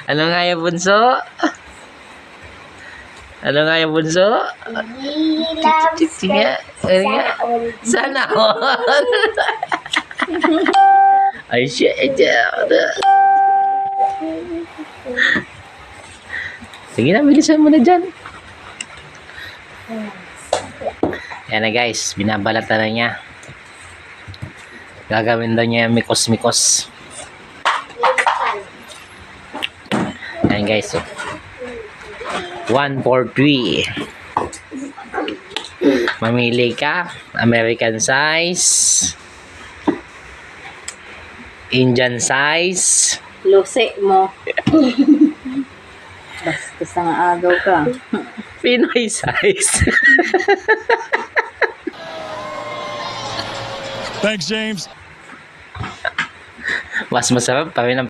Ano nga yung bunso? Ano nga yung bunso? We love Nga. Ano nga? Sana all. Ay, shit. Sige na, bilisan mo na dyan. Yan na guys, binabalatan na niya. Gagawin daw niya yung mikos-mikos. Yan guys. 1, 4, 3. Mamili ka. American size. Indian size. Lusi mo. Basta sa nga agaw ka. Pinoy size. Thanks, James. Mas masarap pa rin ang